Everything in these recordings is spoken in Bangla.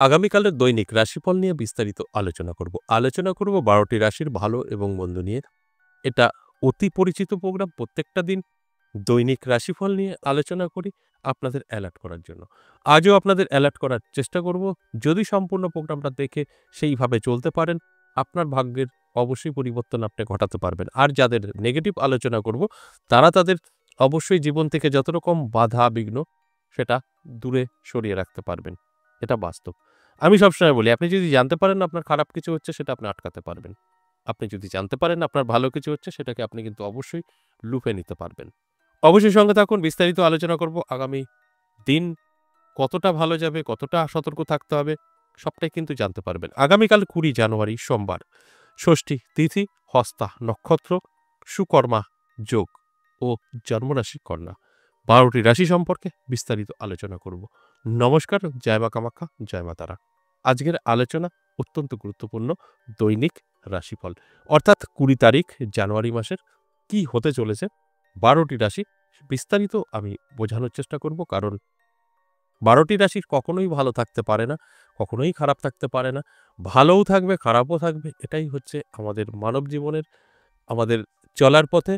আগামীকালের দৈনিক রাশিফল নিয়ে বিস্তারিত আলোচনা করব ১২টি রাশির ভালো এবং মন্দ নিয়ে। এটা অতি পরিচিত প্রোগ্রাম। প্রত্যেকটা দিন দৈনিক রাশিফল নিয়ে আলোচনা করি আপনাদের অ্যালার্ট করার জন্য। আজও আপনাদের অ্যালার্ট করার চেষ্টা করব। যদি সম্পূর্ণ প্রোগ্রামটা দেখে সেইভাবে চলতে পারেন, আপনার ভাগ্যের অবশ্যই পরিবর্তন আপনি ঘটাতে পারবেন। আর যাদের নেগেটিভ আলোচনা করব, তারা তাদের অবশ্যই জীবন থেকে যত রকম বাধা বিঘ্ন সেটা দূরে সরিয়ে রাখতে পারবেন। এটা বাস্তব। আমি সবসময় বলি, আপনি যদি জানতে পারেন আপনার খারাপ কিছু হচ্ছে, সেটা আপনি আটকাতে পারবেন। আপনি যদি জানতে পারেন আপনার ভালো কিছু হচ্ছে, সেটাকে আপনি কিন্তু অবশ্যই লুফে নিতে পারবেন। অবশ্যই সঙ্গে থাকুন, বিস্তারিত আলোচনা করব। আগামী দিন কতটা ভালো যাবে, কতটা সতর্ক থাকতে হবে, সবটাই কিন্তু জানতে পারবেন। আগামীকাল ২০ জানুয়ারি সোমবার, ষষ্ঠী তিথি, হস্তা নক্ষত্র, সুকর্মা যোগ ও জন্মরাশি কন্যা। ১২টি রাশি সম্পর্কে বিস্তারিত আলোচনা করব। নমস্কার, জয় মা কামাখ্যা, জয় মা তারা। আজকের আলোচনা অত্যন্ত গুরুত্বপূর্ণ। দৈনিক রাশিফল অর্থাৎ ২০ তারিখ জানুয়ারি মাসের কি হতে চলেছে ১২টি রাশি বিস্তারিত আমি বোঝানোর চেষ্টা করব। কারণ ১২টি রাশি কখনোই ভালো থাকতে পারে না, কখনোই খারাপ থাকতে পারে না। ভালোও থাকবে, খারাপও থাকবে। এটাই হচ্ছে আমাদের মানব জীবনের, আমাদের চলার পথে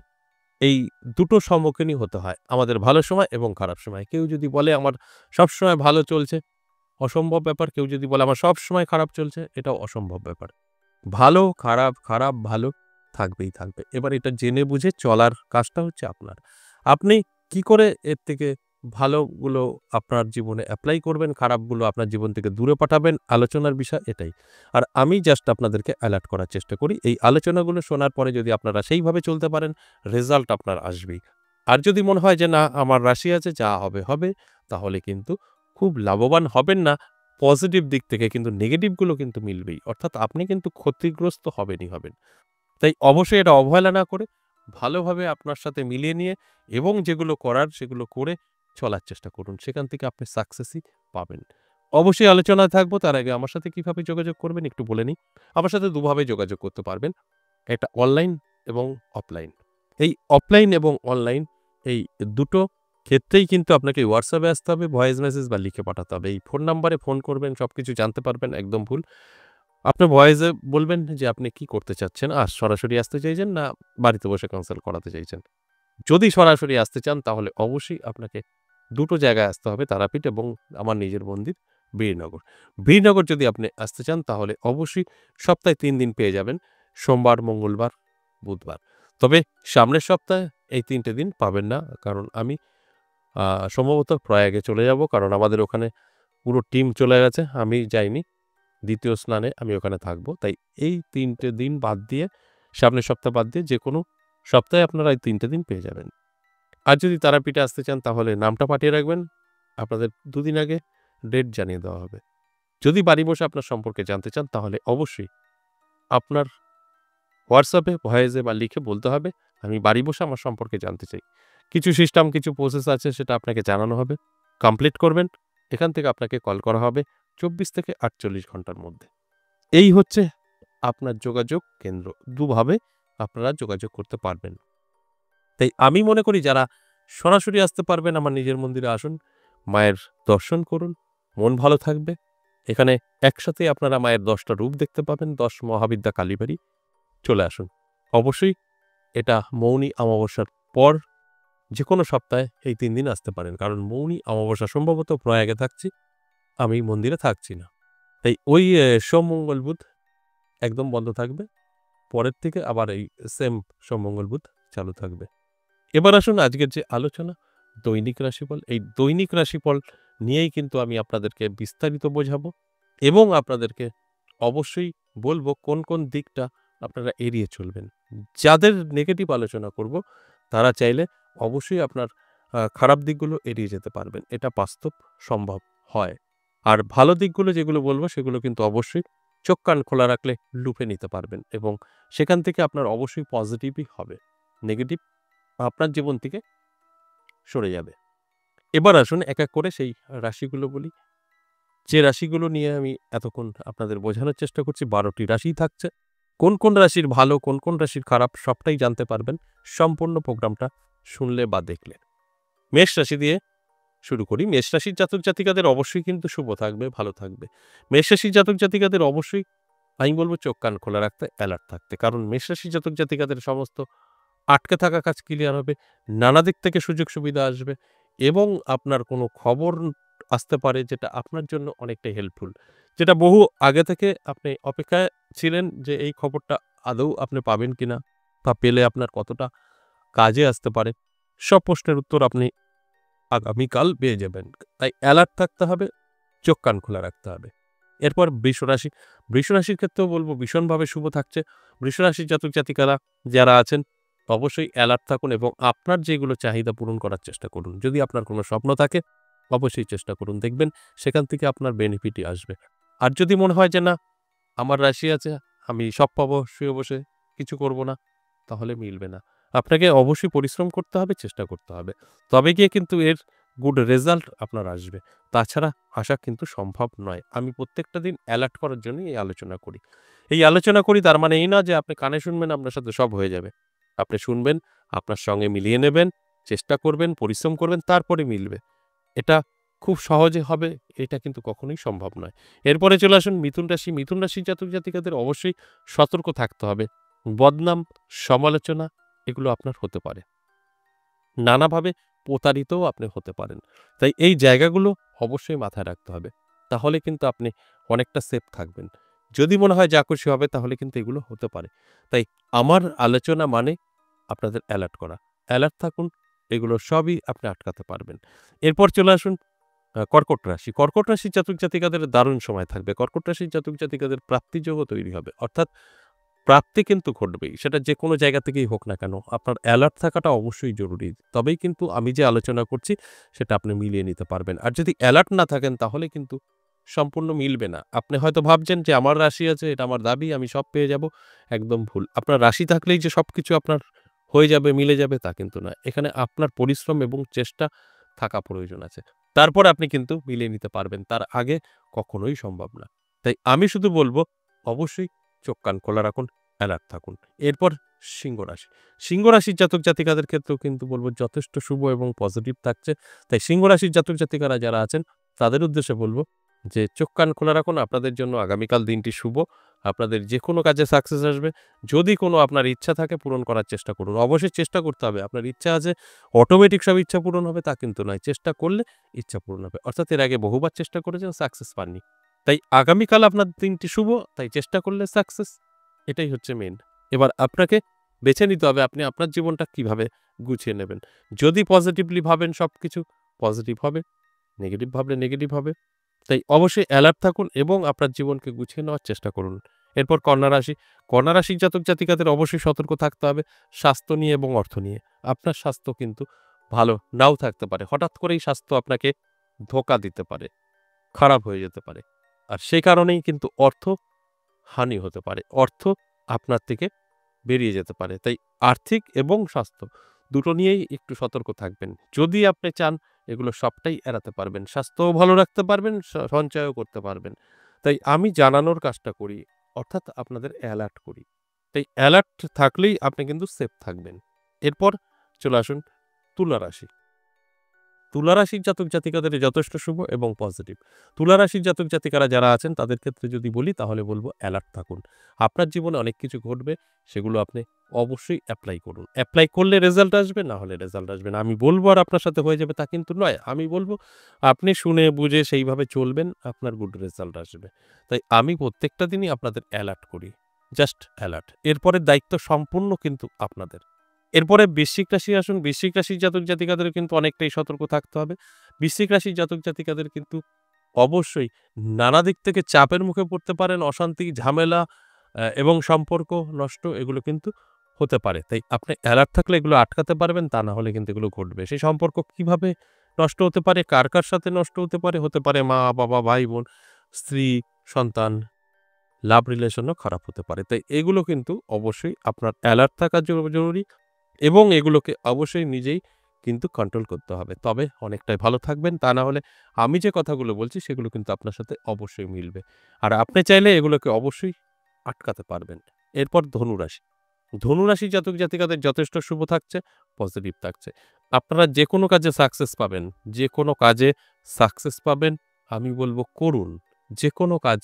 এই দুটো সম্মুখীনই হতে হয়। আমাদের ভালো সময় এবং খারাপ সময়। কেউ যদি বলে আমার সবসময় ভালো চলছে, অসম্ভব ব্যাপার। কেউ যদি বলে আমার সবসময় খারাপ চলছে, এটাও অসম্ভব ব্যাপার। ভালো, খারাপ, খারাপ, ভালো থাকবেই থাকবে। এবার এটা জেনে বুঝে চলার কাজটা হচ্ছে আপনার। আপনি কি করে এর থেকে ভালোগুলো আপনার জীবনে এপ্লাই করবেন, খারাপগুলো আপনার জীবন থেকে দূরে পাঠাবেন, আলোচনার বিষয় এটাই। আর আমি জাস্ট আপনাদেরকে অ্যালার্ট করার চেষ্টা করি। এই আলোচনাগুলো শোনার পরে যদি আপনারা সেইভাবে চলতে পারেন, রেজাল্ট আপনার আসবেই। আর যদি মনে হয় যে না আমার রাশি আছে, যা হবে হবে, তাহলে কিন্তু খুব লাভবান হবেন না। পজিটিভ দিক থেকে কিন্তু নেগেটিভগুলো কিন্তু মিলবেই। অর্থাৎ আপনি কিন্তু ক্ষতিগ্রস্ত হবেনই হবেন। তাই অবশ্যই এটা অবহেলা না করে ভালোভাবে আপনার সাথে মিলিয়ে নিয়ে এবং যেগুলো করার সেগুলো করে চলার চেষ্টা করুন। সেখান থেকে আপনি সাকসেসই পাবেন। অবশ্যই আলোচনায় থাকবো। তার আগে আমার সাথে কিভাবে যোগাযোগ করবেন একটু বলে নিই। আমার সাথে দুভাবে যোগাযোগ করতে পারবেন। একটা অনলাইন এবং অফলাইন। এই অফলাইন এবং অনলাইন এই দুটো ক্ষেত্রেই কিন্তু আপনাকে WhatsApp এ আসতে হবে, ভয়েস মেসেজ বা লিখে পাঠাতে হবে। এই ফোন নাম্বারে ফোন করবেন, সবকিছু জানতে পারবেন, একদম ভুল। আপনি ভয়েসে বলবেন যে আপনি কি করতে চাচ্ছেন। আর সরাসরি আসতে চাইছেন না বাড়িতে বসে কনসাল্ট করাতে চাইছেন। যদি সরাসরি আসতে চান তাহলে অবশ্যই আপনাকে দুটো জায়গায় আসতে হবে, তারাপীঠ এবং আমার নিজের মন্দির বীরনগর। বীরনগর যদি আপনি আসতে চান তাহলে অবশ্যই সপ্তাহে ৩ দিন পেয়ে যাবেন। সোমবার, মঙ্গলবার, বুধবার। তবে সামনের সপ্তাহে এই ৩ টে দিন পাবেন না। কারণ আমি সম্ভবত প্রয়াগে চলে যাব। কারণ আমাদের ওখানে পুরো টিম চলে গেছে। আমি যাইনি। ২য় স্নানে আমি ওখানে থাকব। তাই এই ৩ টে দিন বাদ দিয়ে, সামনের সপ্তাহ বাদ দিয়ে যেকোনো সপ্তাহে আপনারা এই ৩ টে দিন পেয়ে যাবেন। আর যদি তারাপীঠে আসতে চান তাহলে নামটা পাঠিয়ে রাখবেন। আপনাদের ২ দিন আগে ডেট জানিয়ে দেওয়া হবে। যদি বাড়ি বসে আপনার সম্পর্কে জানতে চান তাহলে অবশ্যই আপনার WhatsApp এ, ভয়েসে বা লিখে বলতে হবে, আমি বাড়ি বসে আমার সম্পর্কে জানতে চাই। কিছু সিস্টেম, কিছু প্রসেস আছে সেটা আপনাকে জানানো হবে। কমপ্লিট করবেন। এখান থেকে আপনাকে কল করা হবে ২৪ থেকে ৪৮ ঘন্টার মধ্যে। এই হচ্ছে আপনার যোগাযোগ কেন্দ্র। দুভাবে আপনারা যোগাযোগ করতে পারবেন। তাই আমি মনে করি যারা সরাসরি আসতে পারবেন আমার নিজের মন্দিরে আসুন, মায়ের দর্শন করুন, মন ভালো থাকবে। এখানে একসাথে আপনারা মায়ের ১০ টা রূপ দেখতে পাবেন। ১০ মহাবিদ্যা কালীবাড়ি। চলে আসুন। অবশ্যই এটা মৌনী অমাবস্যার পর যেকোনো সপ্তাহে এই ৩ দিন আসতে পারেন। কারণ মৌনী অমাবস্যা সম্ভবত প্রয়াগে থাকছি, আমি মন্দিরে থাকছি না। তাই ওই সোম, মঙ্গল, বুধ একদম বন্ধ থাকবে। পরের থেকে আবার এই সেম সোম, মঙ্গল, বুধ চালু থাকবে। এবার আসুন আজকের যে আলোচনা, দৈনিক রাশিফল। এই দৈনিক রাশিফল নিয়েই কিন্তু আমি আপনাদেরকে বিস্তারিত বোঝাবো এবং আপনাদেরকে অবশ্যই বলবো কোন, কোন দিকটা আপনারা এড়িয়ে চলবেন। যাদের নেগেটিভ আলোচনা করব, তারা চাইলে অবশ্যই আপনার খারাপ দিকগুলো এড়িয়ে যেতে পারবেন। এটা বাস্তব সম্ভব হয়। আর ভালো দিকগুলো যেগুলো বলবো, সেগুলো কিন্তু অবশ্যই চোখ কান খোলা রাখলে লুফে নিতে পারবেন এবং সেখান থেকে আপনার অবশ্যই পজিটিভই হবে। নেগেটিভ আপনার জীবন থেকে সরে যাবে। এবার আসুন এক, এক করে সেই রাশিগুলো বলি। যে রাশিগুলো নিয়ে আমি এতক্ষণ আপনাদের বোঝানোর চেষ্টা করছি, ১২টি রাশিই থাকছে। কোন, কোন রাশির ভালো, কোন, কোন রাশির খারাপ সবটাই জানতে পারবেন সম্পূর্ণ প্রোগ্রামটা শুনলে বা দেখলে। মেষ রাশি দিয়ে শুরু করি। মেষ রাশির জাতক জাতিকাদের অবশ্যই কিন্তু শুভ থাকবে, ভালো থাকবে। মেষ রাশির জাতক জাতিকাদের অবশ্যই আমি বলব চোখ কান খোলা রাখতে, অ্যালার্ট থাকতে। কারণ মেষ রাশির জাতক জাতিকাদের সমস্ত আটকে থাকা কাজ ক্লিয়ার হবে। নানা দিক থেকে সুযোগ সুবিধা আসবে এবং আপনার কোনো খবর আসতে পারে যেটা আপনার জন্য অনেকটাই হেল্পফুল। যেটা বহু আগে থেকে আপনি অপেক্ষায় ছিলেন যে এই খবরটা আদৌ আপনি পাবেন কিনা বা পেলে আপনার কতটা কাজে আসতে পারে। সব প্রশ্নের উত্তর আপনি আগামীকাল পেয়ে যাবেন। তাই অ্যালার্ট থাকতে হবে, চোখ কান খোলা রাখতে হবে। এরপর বৃষরাশি। বৃষরাশির ক্ষেত্রেও বলব ভীষণভাবে শুভ থাকছে। বৃষরাশির জাতক জাতিকারা যারা আছেন অবশ্যই অ্যালার্ট থাকুন এবং আপনার যেগুলো চাহিদা পূরণ করার চেষ্টা করুন। যদি আপনার কোনো স্বপ্ন থাকে অবশ্যই চেষ্টা করুন। দেখবেন সেখান থেকে আপনার বেনিফিটই আসবে। আর যদি মনে হয় যে না আমার রাশি আছে, আমি সব পাবো, শুয়ে বসে কিছু করব না, তাহলে মিলবে না। আপনাকে অবশ্যই পরিশ্রম করতে হবে, চেষ্টা করতে হবে। তবে গিয়ে কিন্তু এর গুড রেজাল্ট আপনার আসবে। তাছাড়া আসা কিন্তু সম্ভব নয়। আমি প্রত্যেকটা দিন অ্যালার্ট করার জন্যই এই আলোচনা করি। এই আলোচনা করি তার মানে এই না যে আপনি কানে শুনবেন, আপনার সাথে সব হয়ে যাবে। আপনি শুনবেন, আপনার সঙ্গে মিলিয়ে নেবেন, চেষ্টা করবেন, পরিশ্রম করবেন, তারপরে মিলবে। এটা খুব সহজে হবে, এটা কিন্তু কখনোই সম্ভব নয়। এরপরে চলে আসুন মিথুন রাশি। মিথুন রাশির জাতক জাতিকাদের অবশ্যই সতর্ক থাকতে হবে। বদনাম, সমালোচনা এগুলো আপনার হতে পারে। নানাভাবে প্রতারিতও আপনি হতে পারেন। তাই এই জায়গাগুলো অবশ্যই মাথায় রাখতে হবে। তাহলে কিন্তু আপনি অনেকটা সেফ থাকবেন। যদি মনে হয় যা খুশি হবে তাহলে কিন্তু এগুলো হতে পারে। তাই আমার আলোচনা মানে আপনাদের অ্যালার্ট করা। অ্যালার্ট থাকুন, এগুলো সবই আপনি আটকাতে পারবেন। এরপর চলে আসুন কর্কট রাশি। কর্কট রাশির জাতক জাতিকাদের দারুণ সময় থাকবে। কর্কট রাশির জাতক জাতিকাদের প্রাপ্তিযোগও তৈরি হবে। অর্থাৎ প্রাপ্তি কিন্তু ঘটবেই। সেটা যেকোনো জায়গা থেকেই হোক না কেন। আপনার অ্যালার্ট থাকাটা অবশ্যই জরুরি। তবেই কিন্তু আমি যে আলোচনা করছি সেটা আপনি মিলিয়ে নিতে পারবেন। আর যদি অ্যালার্ট না থাকেন তাহলে কিন্তু সম্পূর্ণ মিলবে না। আপনি হয়তো ভাবছেন যে আমার রাশি আছে, এটা আমার দাবি, আমি সব পেয়ে যাব। একদম ভুল। আপনার রাশি থাকলেই যে সবকিছু আপনার হয়ে যাবে, মিলে যাবে তা কিন্তু নয়। এখানে আপনার পরিশ্রম এবং চেষ্টা থাকা প্রয়োজন আছে। তারপরে আপনি কিন্তু মিলিয়ে নিতে পারবেন। তার আগে কখনোই সম্ভব না। তাই আমি শুধু বলব অবশ্যই চোখ কান খোলা রাখুন, অ্যালার্ট থাকুন। এরপর সিংহ রাশি। সিংহ রাশির জাতক জাতিকাদের ক্ষেত্রেও কিন্তু বলব যথেষ্ট শুভ এবং পজিটিভ থাকছে। তাই সিংহ রাশির জাতক জাতিকারা যারা আছেন তাদের উদ্দেশ্যে বলব যে চোখ কান খোলা রাখুন। আপনাদের জন্য আগামীকাল দিনটি শুভ। আপনাদের যেকোনো কাজে সাকসেস আসবে। যদি কোনো আপনার ইচ্ছা থাকে পূরণ করার চেষ্টা করুন। অবশ্যই চেষ্টা করতে হবে। আপনার ইচ্ছা আছে অটোমেটিক সব ইচ্ছা পূরণ হবে তা কিন্তু নয়। চেষ্টা করলে ইচ্ছা পূরণ হবে। অর্থাৎ এর আগে বহুবার চেষ্টা করেছেন, সাকসেস পাননি। তাই আগামীকাল আপনার দিনটি শুভ। তাই চেষ্টা করলে সাকসেস। এটাই হচ্ছে মেইন। এবার আপনাকে বেছে নিতে হবে আপনি আপনার জীবনটা কিভাবে গুছিয়ে নেবেন। যদি পজিটিভলি ভাবেন সবকিছু পজিটিভ হবে, নেগেটিভ ভাবলে নেগেটিভ হবে। তাই অবশ্যই অ্যালার্ট থাকুন এবং আপনার জীবনকে গুছিয়ে নেওয়ার চেষ্টা করুন। এরপর কন্যা রাশি। কন্যা রাশির জাতক জাতিকাদের অবশ্যই সতর্ক থাকতে হবে স্বাস্থ্য নিয়ে এবং অর্থ নিয়ে। আপনার স্বাস্থ্য কিন্তু ভালো নাও থাকতে পারে। হঠাৎ করেই স্বাস্থ্য আপনাকে ধোঁকা দিতে পারে, খারাপ হয়ে যেতে পারে। আর সেই কারণেই কিন্তু অর্থ হানি হতে পারে। অর্থ আপনার থেকে বেরিয়ে যেতে পারে। তাই আর্থিক এবং স্বাস্থ্য দুটো নিয়েই একটু সতর্ক থাকবেন। যদি আপনি চান এগুলো সবটাই এড়াতে পারবেন। স্বাস্থ্যও ভালো রাখতে পারবেন, সঞ্চয়ও করতে পারবেন। তাই আমি জানানোর কাজটা করি। অর্থাৎ আপনাদের অ্যালার্ট করি। তাই অ্যালার্ট থাকলেই আপনি কিন্তু সেফ থাকবেন। এরপর চলে আসুন তুলা রাশি। তুলা রাশির জাতক জাতিকাদের যথেষ্ট শুভ এবং পজিটিভ। তুলা রাশির জাতক জাতিকারা যারা আছেন তাদের ক্ষেত্রে যদি বলি তাহলে বলব অ্যালার্ট থাকুন। আপনার জীবনে অনেক কিছু ঘটবে, সেগুলো আপনি অবশ্যই এপ্লাই করুন। এপ্লাই করলে রেজাল্ট আসবে, না হলে রেজাল্ট আসবে না। আমি বলব আর আপনার সাথে হয়ে যাবে তা কিন্তু নয়। আমি বলব আপনি শুনে বুঝে সেইভাবে চলবেন, আপনার গুড রেজাল্ট আসবে। তাই আমি প্রত্যেকটা দিনই আপনাদের অ্যালার্ট করি। Just alert. এরপরের দায়িত্ব সম্পূর্ণ কিন্তু আপনাদের। এরপরে বৃশ্চিক রাশি আসুন। বৃশ্চিক রাশির জাতক জাতিকাদের কিন্তু অনেকটাই সতর্ক থাকতে হবে। বৃশ্চিক রাশির জাতক জাতিকাদের কিন্তু অবশ্যই নানা দিক থেকে চাপের মুখে পড়তে পারেন। অশান্তি, ঝামেলা এবং সম্পর্ক নষ্ট এগুলো কিন্তু হতে পারে। তাই আপনি অ্যালার্ট থাকলে এগুলো আটকাতে পারবেন, তা না হলে কিন্তু এগুলো ঘটবে। সেই সম্পর্ক কিভাবে নষ্ট হতে পারে, কার, কার সাথে নষ্ট হতে পারে? হতে পারে মা, বাবা, ভাই-বোন, স্ত্রী, সন্তান, লাভ রিলেশনও খারাপ হতে পারে। তাই এগুলো কিন্তু অবশ্যই আপনার অ্যালার্ট থাকা জরুরি। এবং এগুলোকে অবশ্যই নিজেই কিন্তু কন্ট্রোল করতে হবে। তবে অনেকটাই ভালো থাকবেন। তা না হলে আমি যে কথাগুলো বলছি সেগুলো কিন্তু আপনার সাথে অবশ্যই মিলবে। আর আপনি চাইলে এগুলোকে অবশ্যই আটকাতে পারবেন। এরপর ধনুরাশি। ধনুরাশি জাতক জাতিকাদের যথেষ্ট শুভ থাকছে, পজিটিভ থাকছে। আপনারা যেকোনো কাজে সাকসেস পাবেন, যেকোনো কাজে সাকসেস পাবেন। আমি বলব করুন। যেকোনো কাজ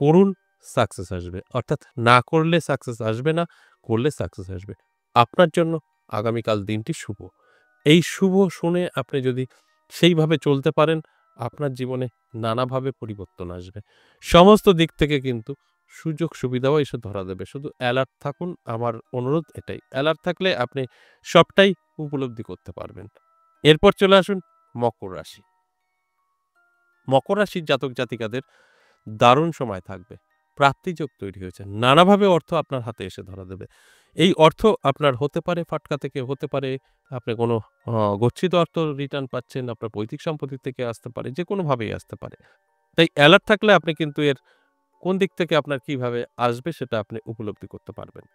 করুন, সাকসেস আসবে। অর্থাৎ না করলে সাকসেস আসবে না, করলে সাকসেস আসবে। আপনার জন্য আগামীকাল দিনটি শুভ। এই শুভ শুনে আপনি যদি সেইভাবে চলতে পারেন, আপনার জীবনে নানাভাবে পরিবর্তন আসবে। সমস্ত দিক থেকে কিন্তু সুযোগ সুবিধাও এসে ধরা দেবে। শুধু অ্যালার্ট থাকুন, আমার অনুরোধ এটাই। অ্যালার্ট থাকলে আপনি সবটাই উপলব্ধি করতে পারবেন। এরপর চলে আসুন মকর রাশি। মকর রাশির জাতক জাতিকাদের দারুণ সময় থাকবে। প্রাপ্তিযোগ তৈরি হয়েছে। নানাভাবে অর্থ আপনার হাতে এসে ধরা দেবে। এই অর্থ আপনার হতে পারে ফাটকা থেকে, হতে পারে আপনি কোনো গচ্ছিত অর্থ রিটার্ন পাচ্ছেন, আপনার পৈতৃক সম্পত্তি থেকে আসতে পারে, যেকোনোভাবেই আসতে পারে। তাই অ্যালার্ট থাকলে আপনি কিন্তু এর কোন দিক থেকে আপনার কিভাবে আসবে সেটা আপনি উপলব্ধি করতে পারবেন।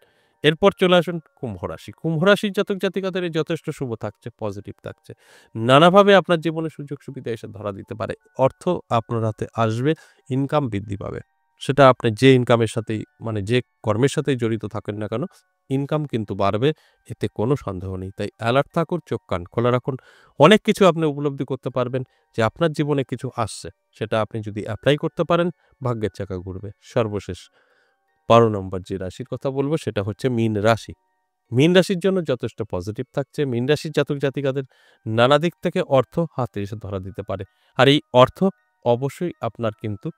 এরপর চলে আসুন কুম্ভ রাশি। কুম্ভ রাশির জাতক জাতিকাদের যথেষ্ট শুভ থাকছে, পজিটিভ থাকছে। নানাভাবে আপনার জীবনে সুযোগ সুবিধা এসে ধরা দিতে পারে। অর্থ আপনার হাতে আসবে, ইনকাম বৃদ্ধি পাবে। সেটা আপনি যে ইনকামের সাথেই মানে যে কর্মের সাথেই জড়িত থাকেন না কেন, ইনকাম কিন্তু বাড়বে। এতে কোনো সন্দেহ নেই। তাই অ্যালার্ট থাকুন, চোখ কান খোলা রাখুন। অনেক কিছু আপনি উপলব্ধি করতে পারবেন যে আপনার জীবনে কিছু আসছে। সেটা আপনি যদি এপ্লাই করতে পারেন, ভাগ্যের চাকা ঘুরবে। সর্বশেষ ১২ নম্বর যে রাশির কথা বলব সেটা হচ্ছে মীন রাশি। মীন রাশির জন্য যথেষ্ট পজিটিভ থাকছে। মীন রাশির জাতক জাতিকাদের নানা দিক থেকে অর্থ হাতে এসে ধরা দিতে পারে। আর এই অর্থ অবশ্যই আপনার কিন্তু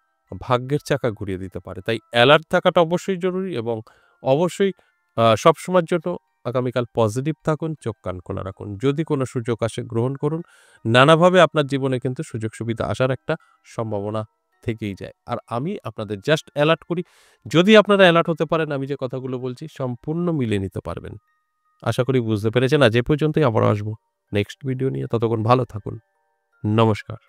ভাগ্যের চাকা ঘুরিয়ে দিতে পারে। তাই অ্যালার্ট থাকাটা অবশ্যই জরুরি এবং অবশ্যই সবসময়ের জন্য আগামীকাল পজিটিভ থাকুন, চোখ কান খোলা রাখুন। যদি কোনো সুযোগ আসে গ্রহণ করুন। নানাভাবে আপনার জীবনে কিন্তু সুযোগ সুবিধা আসার একটা সম্ভাবনা থেকেই যায়। আর আমি আপনাদের জাস্ট অ্যালার্ট করি। যদি আপনারা অ্যালার্ট হতে পারেন, আমি যে কথাগুলো বলছি সম্পূর্ণ মিলিয়ে নিতে পারবেন। আশা করি বুঝতে পেরেছেন। আজ এ পর্যন্তই, আবারও আসবো নেক্সট ভিডিও নিয়ে। ততক্ষণ ভালো থাকুন। নমস্কার।